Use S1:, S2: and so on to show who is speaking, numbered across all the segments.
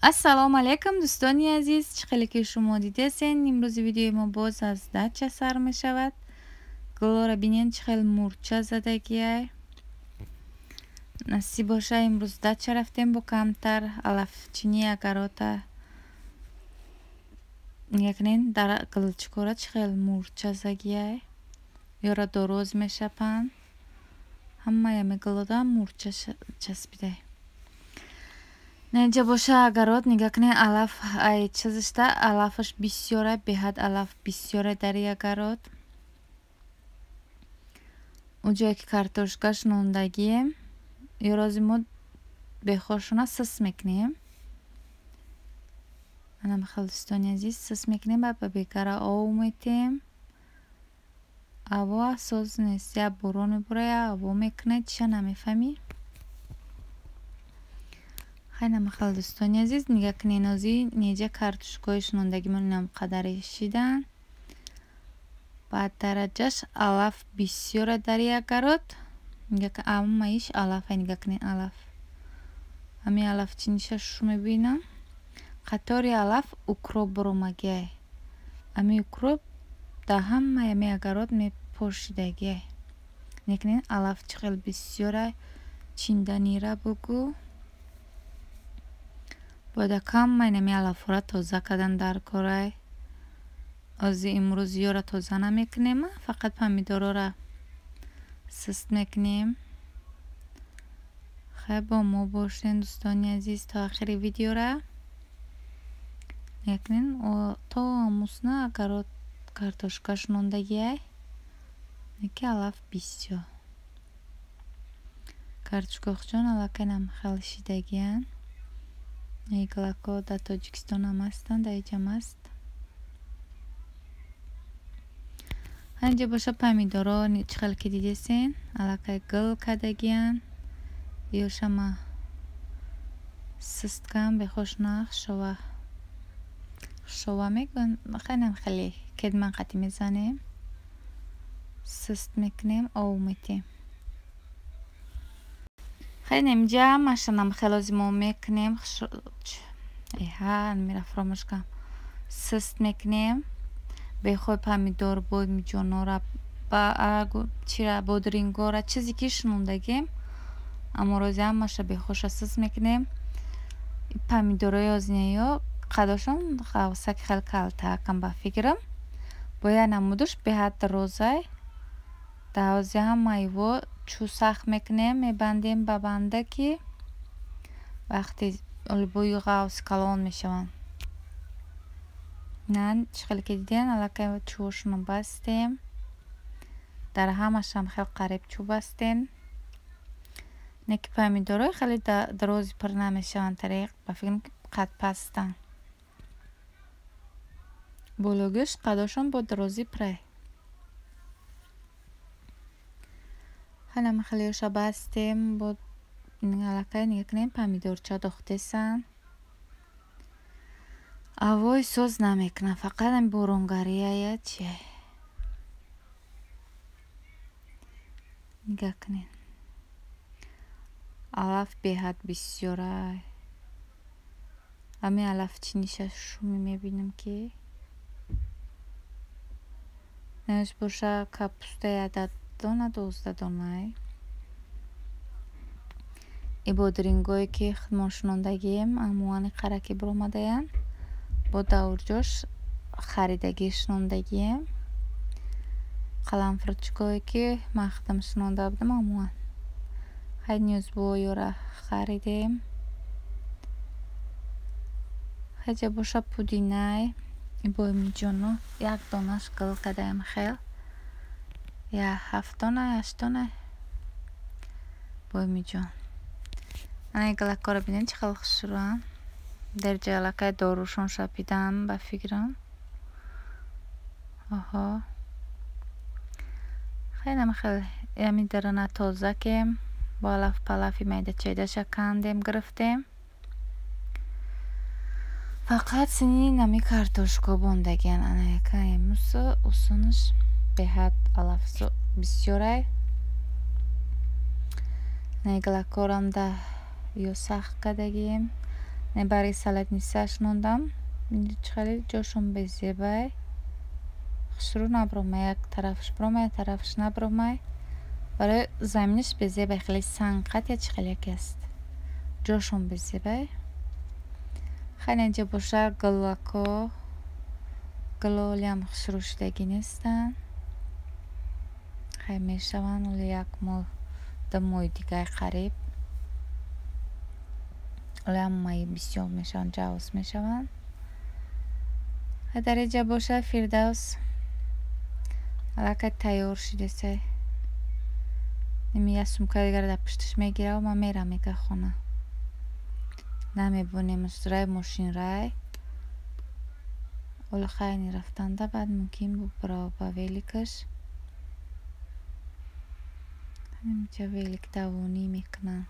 S1: ассалому алайкум дӯстони азиз, чӣ хеле ки шумо дидесен. имрӯзи видеои мо боз аз дача сар мешавад. гулора бинен чӣ хел мурча задагиай. насиб боша имрӯз дача рафтем бо камтар алафчини агарота якнен дар гилчкора чӣ хел мурча загиай ёра дороз мешапан ҳамая мегалода мурча часпидай неҷа боша агарот нигакне алаф ай чизишта алафаш бисёра беҳад алаф бисёра дари агарот уҷое ки картошкаш нондагием ёрози мо бехошуна сис мекунем ана михел дӯстони азиз сис мекунем ба бекара ов метем аво асоз нест я борон мебора я аво мекунад чиша намефаҳмӣ хайна михел дӯстони азиз нигак ненози неҷа картошкоиш нондагимонам қадаре шидан баъд дараҷаш алаф бисёра дари агарот нигак аммаиш алафа нигакне алаф ами алафчиниша шу мебинам қатори алаф укроб буромагиай ами укроб да ҳамаи ами агарот мепошидагиай никнен алаф чӣ хел бисёра чинданира бугу бода каммайнами алафора тоза кардан дар корай ози имрӯз ёра тоза намекунем фақат помидорора сист мекунем хай бо мо бошен дӯстони азиз то охири видеора якнен то омусна агарот картошкаш нондагиай неки алаф бисёр картошкохчон аллакайнам хел шидагиян иглако да тоҷикистон ҳам ҳастанд да иҷам аст ҳанҷа боша помидоро чӣ хел ки дидесен аллакай гил кардагиян ёшама систкам бехошнах шова мегӯян хайнам хеле кедман қатӣ мезанем сист мекунем ов метем хайнем ҷамашанам хелози мо мекунем мира фаромӯшкам сист мекунем бехои помидор бомиҷонора чира бодрингора чизе ки шунондагем аммо рози ҳамаша бехоша сист мекунем помидорои озинаё қадошон хавсаки хел калтаакам ба фикрам бояд намудуш беҳад розай даози ҳамаиво чӯ сахт мекунем мебандем ба банда ки вақти олибои ғавс калон мешаванд нан чӣ хеле ки дидем аллакай чӯвошуно бастем дар ҳамашам хел қариб чӯ бастем неки помидорҳои хеле дарози пир намешаванд тариқ ба фикрам ки қад пастанд бологиш қадошон бо дарози пирай ҳалама хеле ёша бастем бо аллакай нигакунем помидорча дохтесанд авои соз намекунам фақат ами боронгария чи нигакунем алаф беҳад бисёрай ами алафчиниша шуми мебинам ки наёш боша капустаи адад дона 12 донай ибодрингое ки худмон шунондагием амуани қараки буромадаянд бо даврҷош харидагӣ шунондагием қаламфурчикое ки ман худам шунонда будам амуан хай нёзбоёра харидем хайҷа боша пудинай бомиҷоно як донаш гил кадаям хел я 7 дона 8 дона бомиҷон ана иглакора бинем чӣ хел хушрӯам дерҷа аллакай дорушон шапидам ба фикрам оҳо хайнам хел ями дарана тоза кем бо алаф палафи майдачайдаша кандем гирифтем фақат сини нами картошко бондагиян ана яка эмусо усунаш беҳад алафзо бисёрай неглакорам да ё сахт кардагием برای سالاد نیستش نوندم خیلی جاشون بزیبای خسرو نبرومه یک طرفش برومه یک طرفش نبرومه برای زمینش بزیبای خیلی سنقت یا خیلی یکی است جاشون بزیبای خیلی اینجا باشه گلاکو گلولی هم خسرو شدگی نیستن خیلی میشون ولی یک موی دیگه قریب ولی هم مایی بسیار میشون جاوز میشون در اینجا باشه فردوس علاقه تیار شده سه نمی یه سمکه دیگر در پشتش میگیره و من میرم میگه خونه نمیبونیم رای ماشین رای ولی خیلی رفتن ده بعد ممکن بود برا با ویلیکش اینجا ویلیک دوونی میکنن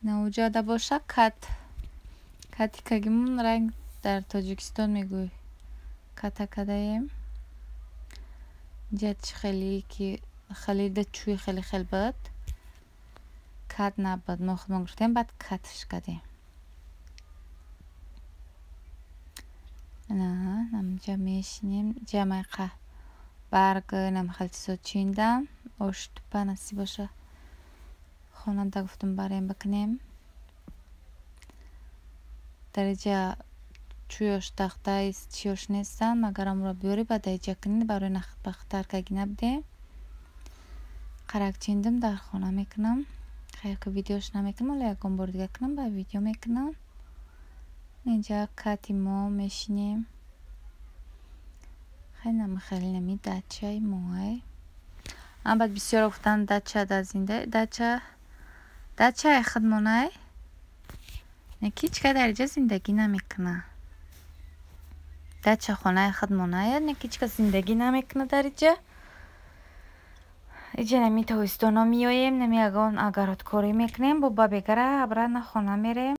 S1: نوجا ده باشه کتی کگیمون رنگ در تاجیکستان میگوی کتا کدایم جت خیلی که خیلی ده چوی خیلی بد کت نبود ما خودمون گرفتیم بعد کتش کدیم نه نمجا میشینیم جمعه برگ نمخلتی سو چیندم اوشت پنسی باشه خونم دا گفتم برایم بکنیم در اینجا چویش تخته است چیوش نیستن مگر هم را بیاری بعد اینجا کنید برای نخت بختر که نبده قرق چیندم در خونه میکنم خیلی که ویدیوش نمیکنم ولی یکم بار دیگه کنم با ویدیو میکنم اینجا کتی ما میشینیم خیلی نمی دچه موهای اما بعد بسیار گفتن دچه در زنده دچه خدمانه نکیچ که در اینجا زندگی نمیکنه دچه خونه خدمانه نکیچ که زندگی نمیکنه در اینجا نمی توستونا میاییم نمی اگرات کاری میکنیم با بگره ابرا نخونه میریم